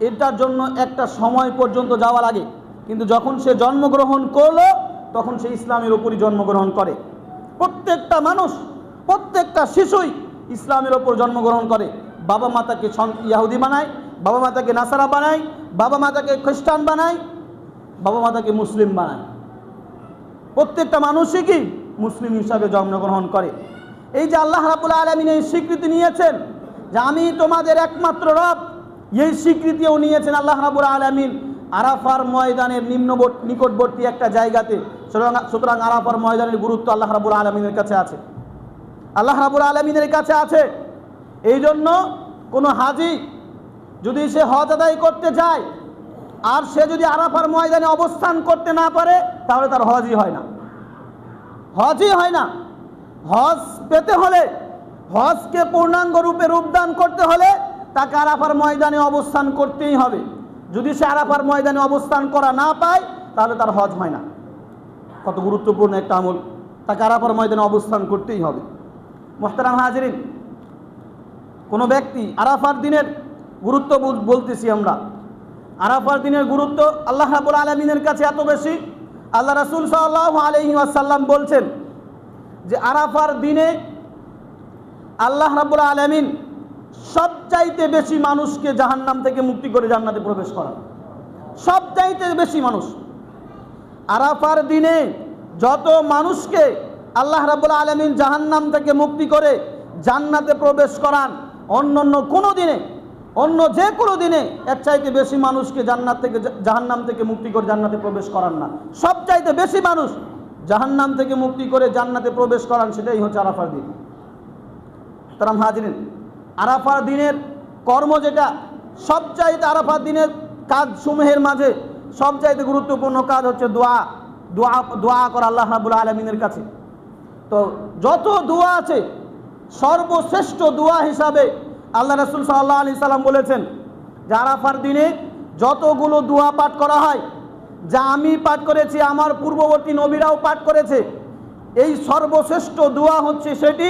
এটার জন্য একটা সময় পর্যন্ত যাওয়া লাগে, কিন্তু যখন সে জন্মগ্রহণ করলো তখন সে ইসলামের উপরই জন্মগ্রহণ করে। প্রত্যেকটা মানুষ, প্রত্যেকটা শিশুই ইসলামের ওপর জন্মগ্রহণ করে। বাবা মাতাকে ইহুদি বানায়, বাবা মাতাকে নাসারা বানায়, বাবা মাতাকে খ্রিস্টান বানায়, বাবা মাতাকে মুসলিম বানায়। প্রত্যেকটা মানুষই কি মুসলিম হিসাবে জন্মগ্রহণ করে। এই যে আল্লাহ রাব্বুল আলামিন এই স্বীকৃতি নিয়েছেন যে আমি তোমাদের একমাত্র রব, এই স্বীকৃতিও নিয়েছেন আল্লাহ রাব্বুল আলামিন আরাফার ময়দানের নিকটবর্তী একটা জায়গাতে। সুতরাং আরাফার ময়দানের গুরুত্ব আল্লাহ রাব্বুল আলামিনের কাছে আছে, আল্লাহ রাব্বুল আলামিনের কাছে আছে। এই জন্য কোনো হাজি যদি সে হজ আদায় করতে যায় আর সে যদি আরাফার ময়দানে অবস্থান করতে না পারে, তাহলে তার হজই হয় না, হজই হয় না। হজ পেতে হলে, হজকে পূর্ণাঙ্গ রূপে রূপদান করতে হলে তাকে আরাফার ময়দানে অবস্থান করতেই হবে। যদি সে আরাফার ময়দানে অবস্থান করা না পায়, তাহলে তার হজ হয় না। কত গুরুত্বপূর্ণ একটা আমল, তাকে আরাফার ময়দানে অবস্থান করতেই হবে। মুহতারাম হাজিরিন, কোনো ব্যক্তি আরাফার দিনের গুরুত্ব বলতেছি আমরা, আরাফার দিনের গুরুত্ব আল্লাহ রাব্বুল আলামিনের কাছে এত বেশি, আল্লাহ রাসূল সাল্লাল্লাহু আলাইহি ওয়াসাল্লাম বলছেন যে আরাফার দিনে আল্লাহ রাব্বুল আলামিন সবচাইতে বেশি মানুষকে জাহান্নাম থেকে মুক্তি করে জান্নাতে প্রবেশ করান। সবচাইতে বেশি মানুষ আরাফার দিনে যত মানুষকে আল্লাহ রাব্বুল আলামিন জাহান্নাম থেকে মুক্তি করে জান্নাতে প্রবেশ করান, অন্য কোনো দিনে, অন্য যে কোনো দিনে এর চাইতে বেশি মানুষকে জাহান্নাম থেকে মুক্তি করে জান্নাতে প্রবেশ করান না। সবচাইতে বেশি মানুষ জাহান্নাম থেকে মুক্তি করে জান্নাতে প্রবেশ করান, সেটাই হচ্ছে আরাফার দিন। তারা হাজিরিন, আরাফার দিনের কর্ম যেটা সবচাইতে, আরাফার দিনের কাজ সমূহের মাঝে সবচাইতে গুরুত্বপূর্ণ কাজ হচ্ছে দোয়া করা আল্লাহ রাব্বুল আলামিনের কাছে। তো যত দোয়া আছে, সর্বশ্রেষ্ঠ দোয়া হিসাবে আল্লাহ রাসূল সাল্লাল্লাহু আলাইহি সাল্লাম বলেছেন যে আরাফার দিনে যতগুলো দোয়া পাঠ করা হয়, যা আমি পাঠ করেছি, আমার পূর্ববর্তী নবীরাও পাঠ করেছে, এই সর্বশ্রেষ্ঠ দোয়া হচ্ছে সেটি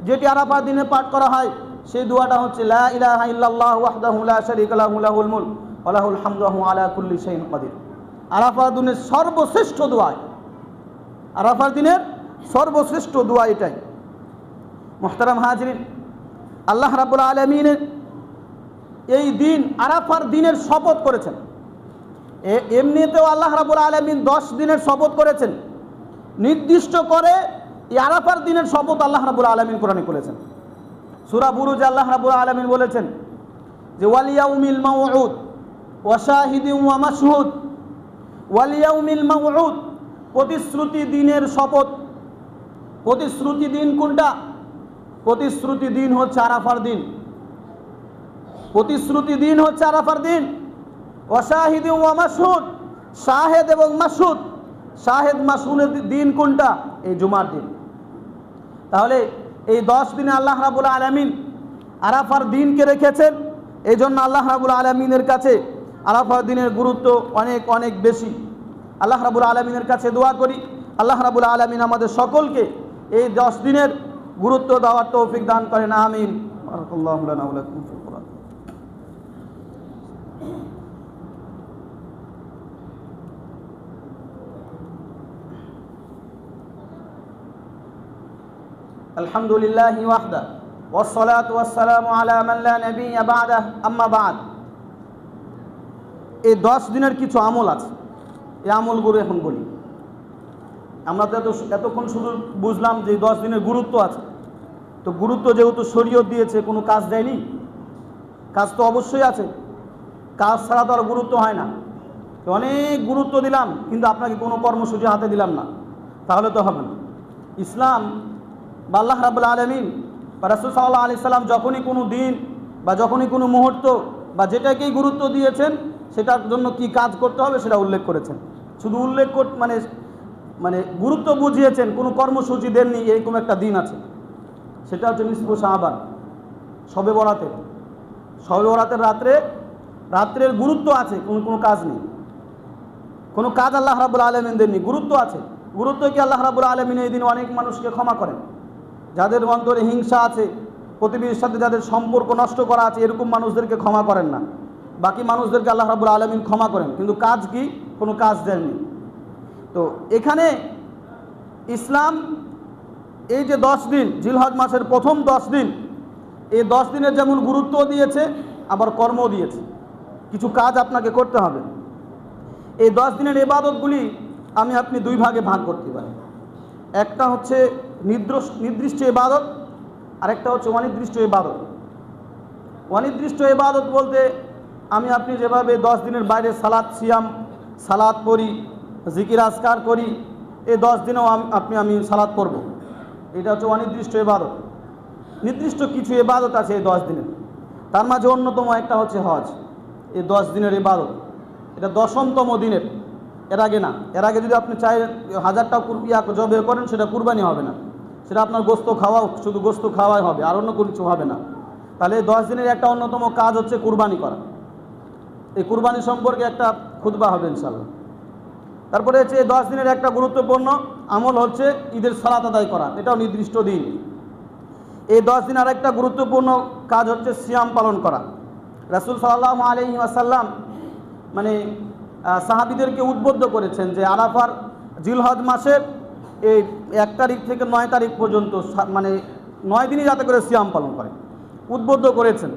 যেটি আরাফার দিনে পাঠ করা হয়। সেই দোয়াটা হচ্ছে লা ইলাহা ইল্লাল্লাহু ওয়াহদাহু লা শারীকা লাহু লাহুল মুলক ওয়া লাহুল হামদু ওয়া হুয়া আলা কুল্লি শাইইন কাদির। আরাফার দিনের সর্বশ্রেষ্ঠ দোয়া, আরাফার দিনের সর্বশ্রেষ্ঠ দোয়া এটাই। মুহতারাম হাজিরিন, আল্লাহ রাব্বুল আলামিন এই দিন আরাফার দিনের শপথ করেছেন। এমনিতেও আল্লাহ রাব্বুল আলামিন 10 দিনের শপথ করেছেন, নির্দিষ্ট করে এই আরাফার দিনের শপথ আল্লাহ রাব্বুল আলামিন কোরআনে করেছেন। সূরা বুরুজে আল্লাহ রাব্বুল আলামিন বলেছেন যে ওয়াল ইয়াউমিল মাউউদ ওয়া শাহিদিন ওয়া মাশহুদ, ওয়াল ইয়াউমিল মাউউদ, প্রতিশ্রুতি দিনের শপথ। প্রতিশ্রুতি দিন কোনটা? প্রতিশ্রুতি দিন হচ্ছে আরাফার দিন। প্রতিশ্রুতি দিন হচ্ছে আরাফার দিন। ওয়া শাহিদিন ওয়া মাশহুদ, শাহেদ এবং মাশহুদ, শাহেদ মাশহুদের দিন কোনটা? এই জুমার দিন। তাহলে এই 10 দিনে আল্লাহ রাব্বুল আলামিন আরাফার দিনকে রেখেছেন। এই জন্য আল্লাহ রাব্বুল আলামিনের কাছে আরাফার দিনের গুরুত্ব অনেক অনেক বেশি। আল্লাহ রাব্বুল আলামিনের কাছে দোয়া করি, আল্লাহ রাব্বুল আলামিন আমাদের সকলকে এই 10 দিনের গুরুত্ব দেওয়ার তৌফিক দান করেন, আমিন। বারাকাল্লাহু লানা ওয়া লাকুম ফিল কুরআন। আলহামদুলিল্লাহি ওয়াহদা ওয়াসসালাতু ওয়াসসালামু আলা মান লা নাবিয়্যা বা'দা, আম্মা বা'দ। এই 10 দিনের কিছু আমল আছে, এই আমলগুলো এখন বলি। আমরা তো এতক্ষণ শুধু বুঝলাম যে 10 দিনের গুরুত্ব আছে। তো গুরুত্ব যেহেতু শরীয়ত দিয়েছে, কোনো কাজ দেয়নি, কাজ তো অবশ্যই আছে, কাজ ছাড়া তো আর গুরুত্ব হয় না। তো অনেক গুরুত্ব দিলাম কিন্তু আপনাকে কোনো কর্মসূচি হাতে দিলাম না, তাহলে তো হবে না। ইসলাম বা আল্লাহ রাব্বুল আলামিন বা রাসূল সাল্লাল্লাহু আলাইহি সাল্লাম যখনই কোনো দিন বা যখনই কোনো মুহূর্ত বা যেটাকেই গুরুত্ব দিয়েছেন, সেটার জন্য কি কাজ করতে হবে সেটা উল্লেখ করেছেন। শুধু উল্লেখ মানে গুরুত্ব বুঝিয়েছেন, কোনো কর্মসূচি দেননি। এরকম একটা দিন আছে, সেটা হচ্ছে নিসফু শাবান, শবে বরাতের। শবে বরাতের রাত্রের গুরুত্ব আছে, কোনো কাজ নেই, কোনো কাজ আল্লাহ রাব্বুল আলামিন দেননি, গুরুত্ব আছে। গুরুত্ব কি? আল্লাহ রাব্বুল আলামিন এই দিন অনেক মানুষকে ক্ষমা করেন। যাদের অন্তরে হিংসা আছে, প্রতিবেশীর সাথে যাদের সম্পর্ক নষ্ট করা আছে, এরকম মানুষদেরকে ক্ষমা করেন না। বাকি মানুষদেরকে আল্লাহ রাব্বুল আলামিন ক্ষমা করেন, কিন্তু কাজ কি? কোনো কাজ দেননি। তো এখানে ইসলাম এই যে 10 দিন, জিলহজ মাসের প্রথম 10 দিন, এই 10 দিনের যেমন গুরুত্ব দিয়েছে, আবার কর্মও দিয়েছে। কিছু কাজ আপনাকে করতে হবে। এই 10 দিনের ইবাদতগুলি আপনি 2 ভাগে ভাগ করতে পারেন। একটা হচ্ছে নির্দিষ্ট ইবাদত, আরেকটা হচ্ছে অনির্দিষ্ট ইবাদত। অনির্দিষ্ট ইবাদত বলতে আমি আপনি যেভাবে 10 দিনের বাইরে সালাত সিয়াম সালাত পড়ি, জিকির আজকার করি, এই 10 দিনেও আমি সালাত করব। এটা হচ্ছে অনির্দিষ্ট ইবাদত। নির্দিষ্ট কিছু ইবাদত আছে এই 10 দিনের, তার মাঝে অন্যতম একটা হচ্ছে হজ। এই 10 দিনের ইবাদত, এটা 10মতম দিনের, এর আগে না। এর আগে যদি আপনি চাই 1000টা জবে করেন, সেটা কুরবানি হবে না, সেটা আপনার গোস্ত খাওয়া, শুধু গোস্ত খাওয়াই হবে, আর অন্য কিছু হবে না। তাহলে এই 10 দিনের একটা অন্যতম কাজ হচ্ছে কুরবানি করা। এই কুরবানি সম্পর্কে একটা খুতবা হবে ইনশাআল্লাহ। তারপরে হচ্ছে এই 10 দিনের একটা গুরুত্বপূর্ণ আমল হচ্ছে ঈদের সালাত আদায় করা, এটাও নির্দিষ্ট দিন। এই 10 দিন আর একটা গুরুত্বপূর্ণ কাজ হচ্ছে সিয়াম পালন করা। রাসূল সাল্লাল্লাহু আলাইহি ওয়াসাল্লাম মানে সাহাবীদেরকে উদ্বুদ্ধ করেছেন যে আরাফার জিলহজ মাসের এই 1 তারিখ থেকে 9 তারিখ পর্যন্ত মানে 9 দিনই যাতে করে সিয়াম পালন করে উদ্বুদ্ধ করেছেন।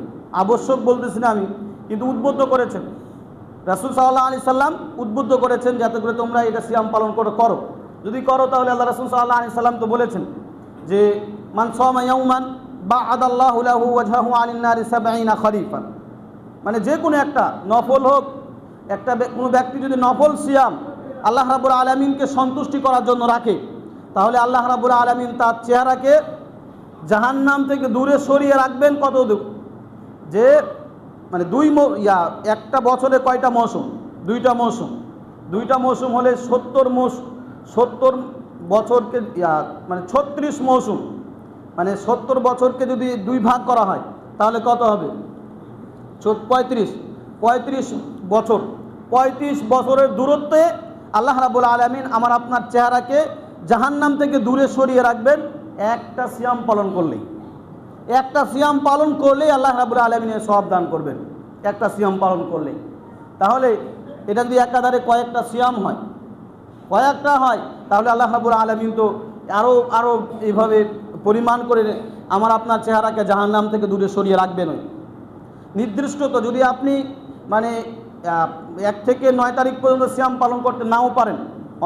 আবশ্যক বলতেছি না আমি, কিন্তু উদ্বুদ্ধ করেছেন। রাসূল সাল্লাল্লাহু আলাইহি সাল্লাম উদ্বুদ্ধ করেছেন যাতে করে তোমরা এটা সিয়াম পালন করো। যদি করো তাহলে আল্লাহ রাসূল সাল্লাল্লাহু আলাইহি সাল্লাম তো বলেছেন যে মান সামা ইয়াওমান বা'আদাল্লাহু লাহু ওয়াজহাহু আনিন নারি 70 খরিফান। মানে যে কোনো একটা নফল হোক, কোনো ব্যক্তি যদি নফল সিয়াম আল্লাহ রাব্বুল আলামিনকে সন্তুষ্টি করার জন্য রাখে, তাহলে আল্লাহ রাব্বুল আলামিন তার চেহারাকে জাহান্নাম থেকে দূরে সরিয়ে রাখবেন। কত দূর? যে মানে একটা বছরে কয়টা মৌসুম? 2টা মৌসুম। 2টা মৌসুম হলে 70 বছরকে মানে 36 মৌসুম, মানে 70 বছরকে যদি 2 ভাগ করা হয় তাহলে কত হবে? 35 বছর। 35 বছরের দূরত্বে আল্লাহ রাব্বুল আলামিন আমার আপনার চেহারাকে জাহান্নাম থেকে দূরে সরিয়ে রাখবেন একটা সিয়াম পালন করলেই। একটা সিয়াম পালন করলেই আল্লাহ রাব্বুল আলামিনের সওয়াব দান করবেন, একটা সিয়াম পালন করলেই। তাহলে এটা যদি একাধারে কয়েকটা সিয়াম হয়, তাহলে আল্লাহ রাব্বুল আলামিন তো আরও এইভাবে পরিমাণ করে আমার আপনার চেহারাকে জাহান্নাম থেকে দূরে সরিয়ে রাখবেন। নির্দিষ্ট তো যদি আপনি মানে 1 থেকে 9 তারিখ পর্যন্ত সিয়াম পালন করতে নাও পারেন,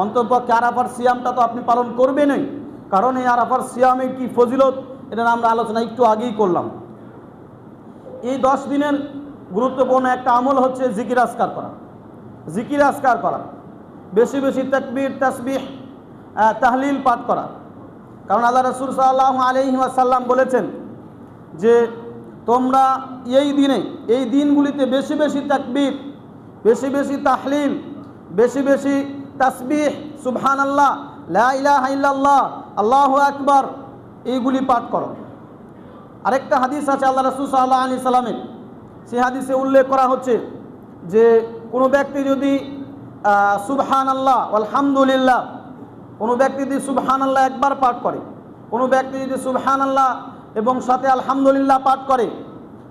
অন্ততপক্ষে আরাফার সিয়ামটা তো আপনি পালন করবেনই। কারণ এই আরাফার সিয়ামে কি ফজিলত, এটা আমরা আলোচনা একটু আগেই করলাম। এই 10 দিনের গুরুত্বপূর্ণ একটা আমল হচ্ছে জিকির আজকার করা, বেশি বেশি তাকবীর তাসবিহ তাহলিল পাঠ করা। কারণ আল্লাহ রাসূল সাল্লাল্লাহু আলাইহি ওয়াসাল্লাম বলেছেন যে তোমরা এই দিনগুলিতে বেশি বেশি তাকবীর, বেশি বেশি তাহলিল, বেশি বেশি তাসবিহ, সুবহানাল্লাহ, লা ইলাহা ইল্লাল্লাহ, আল্লাহু আকবার, এইগুলি পাঠ করো। আরেকটা হাদিস আছে আল্লাহ রাসূল সাল্লাল্লাহু আলাইহি সাল্লামের, সেই হাদিসে উল্লেখ করা হচ্ছে যে কোনো ব্যক্তি যদি সুবহানাল্লাহ আলহামদুলিল্লাহ, কোনো ব্যক্তি যদি সুবহানাল্লাহ একবার পাঠ করে, কোনো ব্যক্তি যদি সুবহানাল্লাহ এবং সাথে আলহামদুলিল্লাহ পাঠ করে,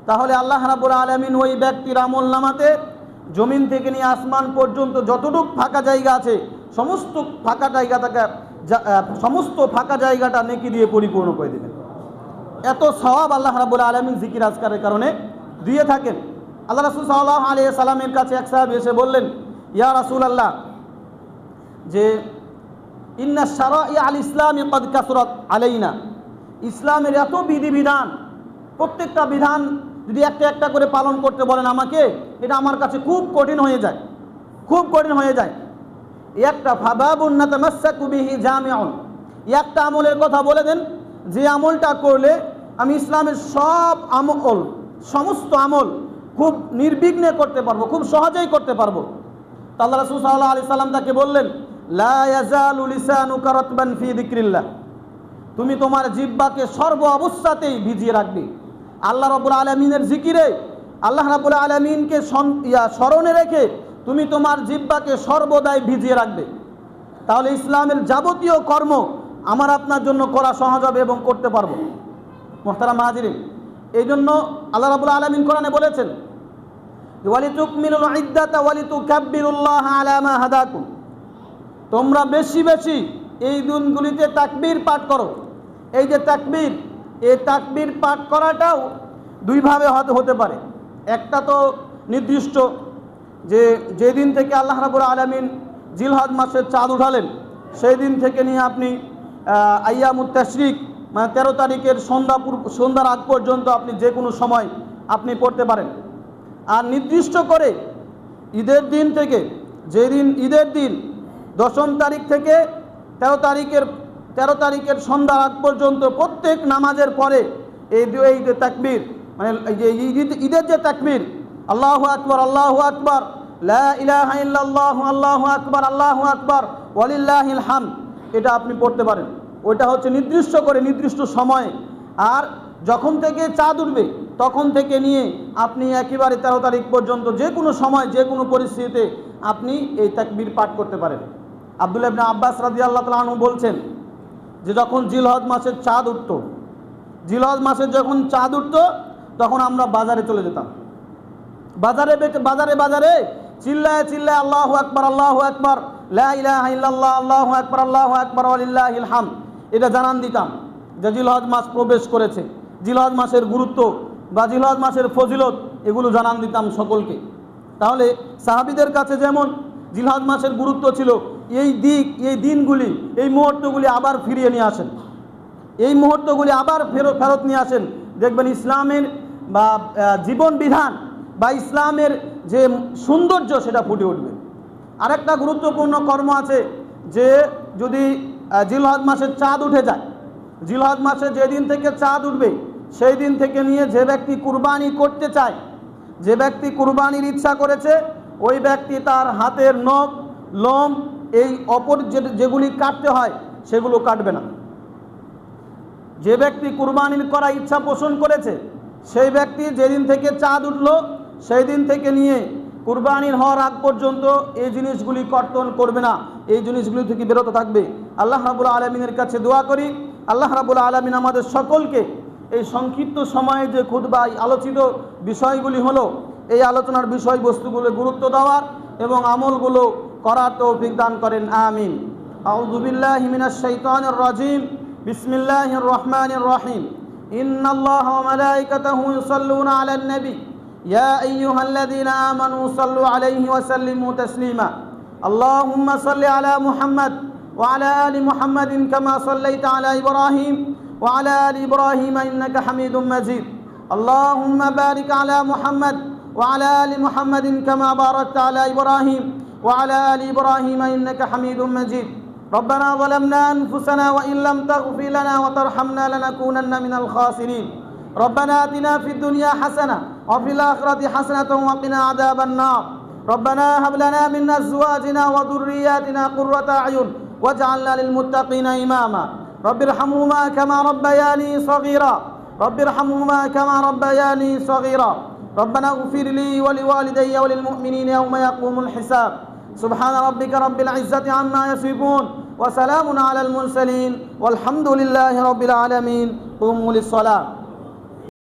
তাহলে আল্লাহ রাব্বুল আলামিন ওই ব্যক্তির আমল নামাতে জমিন থেকে নিয়ে আসমান পর্যন্ত যতটুক ফাঁকা জায়গা আছে সমস্ত ফাঁকা জায়গাটা নেকি দিয়ে পরিপূর্ণ করে দেবেন। এত সওয়াব আল্লাহ রাব্বুল আলামিন জিকির আজকারের কারণে দিয়ে থাকেন। আল্লাহ রাসূল সাল্লাল্লাহু আলাইহি সাল্লামের কাছে এক সাহাবী এসে বললেন, ইয়া রাসূলুল্লাহ, যে ইন্না শারা'i আল ইসলামি ক্বাদ কাসরাত আলাইনা, ইসলামের এত বিধিবিধান, প্রত্যেকটা বিধান যদি একটা একটা করে পালন করতে বলেন আমাকে, এটা আমার কাছে খুব কঠিন হয়ে যায়। একটা ফাবাবুন নাতামাসসাকু বিহি জামিউন, একটা আমলের কথা বলে দেন যে আমলটা করলে আমি ইসলামের সমস্ত আমল খুব নির্বিঘ্নে করতে পারবো, খুব সহজেই করতে পারবো। আল্লাহ রাসূল সাল্লাল্লাহু আলাইহি সাল্লাম তাকে বললেন, লা ইয়াজালু লিসানুকা রাতবান ফি যিকরিল্লাহ, তুমি তোমার জিহ্বাকে সর্ব অবস্থাতেই ভিজিয়ে রাখবে আল্লাহ রাব্বুল আলামিনের জিকিরে। আল্লাহ রাব্বুল আলামিনকে স্মরণে রেখে তুমি তোমার জিহ্বাকে সর্বদাই ভিজিয়ে রাখবে, তাহলে ইসলামের যাবতীয় কর্ম আমার আপনার জন্য করা সহজ হবে এবং করতে পারবো। মুহতারাম হাজিরিন, এই জন্য আল্লাহ রাব্বুল আলামিন কোরআনে বলেছেন, ওয়ালিতুকমিলুল ইদ্দাতা ওয়ালিতুকাব্বিরুল্লাহ আলা মা হাদাকুম, তোমরা বেশি বেশি এই দিনগুলিতে তাকবীর পাঠ করো। এই যে তাকবীর, এই তাকবীর পাঠ করাটাও দুইভাবে হতে পারে। একটা তো নির্দিষ্ট যে যেদিন থেকে আল্লাহ রাব্বুল আলামিন জিলহজ মাসের চাঁদ উঠালেন সেই দিন থেকে নিয়ে আপনি আইয়ামুত তাশরিক মানে 13 তারিখের সন্ধ্যার আগ পর্যন্ত আপনি যে কোনো সময় আপনি পড়তে পারেন। আর নির্দিষ্ট করে ঈদের দিন থেকে, যেদিন ঈদের দিন 10ম তারিখ থেকে 13 তারিখের সন্ধ্যার আগ পর্যন্ত প্রত্যেক নামাজের পরে এই যে তাকবীর, মানে এই যে ঈদের যে তাকবীর, আল্লাহু আকবার আল্লাহু আকবার, লা ইলাহা ইল্লাল্লাহ আল্লাহু আকবার আল্লাহু আকবার ওয়ালিল্লাহিল হামদ, এটা আপনি পড়তে পারেন। ওইটা হচ্ছে নির্দিষ্ট করে নির্দিষ্ট সময়ে। আর যখন থেকে চাঁদ উঠবে তখন থেকে নিয়ে আপনি একেবারে 13 তারিখ পর্যন্ত যে কোনো সময় যে কোনো পরিস্থিতিতে আপনি এই তাকবীর পাঠ করতে পারেন। আব্দুল্লাহ ইবনে আব্বাস রাদিয়াল্লাহু তাআলা আনহু বলছেন যে যখন জিলহজ মাসের চাঁদ উঠত, জিলহজ মাসের যখন চাঁদ উঠত তখন আমরা বাজারে চলে যেতাম। বাজারে বাজারে চিল্লায় চিল্লায় আল্লাহু আকবার লা ইলাহা ইল্লাল্লাহ আল্লাহু আকবার ওয়ালিল্লাহিল হামদ, এটা জানান দিতাম যে জিলহজ মাস প্রবেশ করেছে। জিলহজ মাসের গুরুত্ব বা জিলহজ মাসের ফজিলত এগুলো জানান দিতাম সকলকে। তাহলে সাহাবীদের কাছে যেমন জিলহজ মাসের গুরুত্ব ছিল, এই দিনগুলি, এই মুহূর্তগুলি আবার ফিরিয়ে নিয়ে আসেন, এই মুহূর্তগুলি আবার ফেরত নিয়ে আসেন। দেখবেন ইসলামের বা জীবন বিধান বা ইসলামের যে সৌন্দর্য সেটা ফুটে উঠবে। আরেকটা গুরুত্বপূর্ণ কর্ম আছে যে যদি জিলহজ মাসের চাঁদ উঠে যায়, জিলহজ মাসে যেদিন থেকে চাঁদ উঠবে সেই দিন থেকে নিয়ে যে ব্যক্তি কুরবানি করতে চায়, যে ব্যক্তি কুরবানির ইচ্ছা করেছে, ওই ব্যক্তি তার হাতের নখ, লোম, এই অপর যেগুলি কাটতে হয় সেগুলো কাটবে না। যে ব্যক্তি কুরবানির করার ইচ্ছা পোষণ করেছে সেই ব্যক্তি যেদিন থেকে চাঁদ উঠল সেই দিন থেকে নিয়ে কুরবানির হওয়ার আগ পর্যন্ত এই জিনিসগুলি কর্তন করবে না, এই জিনিসগুলি থেকে বিরত থাকবে। আল্লাহ রাব্বুল আলামিনের কাছে দোয়া করি, আল্লাহ রাব্বুল আলামিন আমাদের সকলকে এই সংক্ষিপ্ত সময়ে যে খুতবায় আলোচিত বিষয়গুলি হলো, এই আলোচনার বিষয়বস্তুগুলো গুরুত্ব দেওয়ার এবং আমলগুলো করার তৌফিক দান করেন, আমিন। আউযু বিল্লাহি মিনাশ শাইতানির রাজিম, বিসমিল্লাহির রহমানির রহিম। ইন্নাল্লাহা ওয়া মালাইকাতাহু ইউসাল্লুনা আলান নবী ইয়া আইয়ুহাল্লাযীনা আমানু সাল্লু আলাইহি ওয়া সাল্লিমু তাসলিমা। আল্লাহুম্মা সাল্লি আলা মুহাম্মাদ ওয়া আলা আলি মুহাম্মাদিন কামা সাল্লাইতা আলা ইব্রাহিম ওয়া আলা আলি ইব্রাহিম ইন্নাকা হামিদুম মাজিদ। আল্লাহুম্মা বারিক আলা মুহাম্মাদ ওয়া আলা আলি মুহাম্মাদিন কামা বারাকতা আলা ইব্রাহিম ওয়া আলা আলি ইব্রাহিম ইন্নাকা হামিদুম মাজিদ। ربنا ظلمنا أنفسنا وإن لم تغفر لنا وترحمنا لنكونن من الخاسرين. ربنا آتنا في الدنيا حسنة وفي الآخرة حسنة وقنا عذاب النار. ربنا هب لنا من أزواجنا وذرياتنا قرة أعين واجعلنا للمتقين إماما. رب ارحمهما كما ربياني صغيرا. رب ارحمهما كما ربياني صغيرا. ربنا اغفر لي ولوالدي وللمؤمنين يوم يقوم الحساب. سبحان ربك رب العزة عما يصفون وسلام على المرسلين والحمد لله رب العالمين. قوموا للصلاة.